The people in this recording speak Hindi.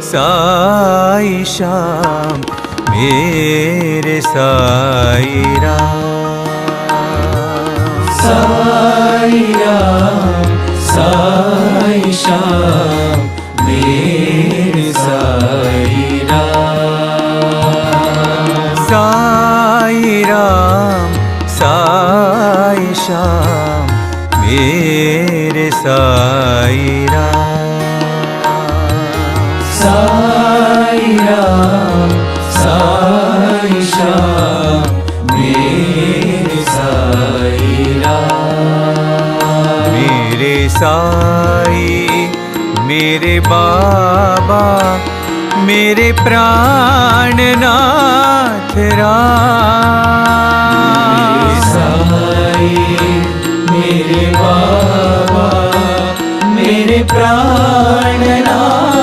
साई श्याम मेरे साई राम। साई राम साई श्याम मेरे साई राम। साई राम साई श्याम मेरे साई राम। साई राम साई श्याम मेरे साई राम। मेरे साई मेरे बाबा मेरे प्राणनाथ राम। मेरे साई मेरे बाबा मेरे प्राणनाथ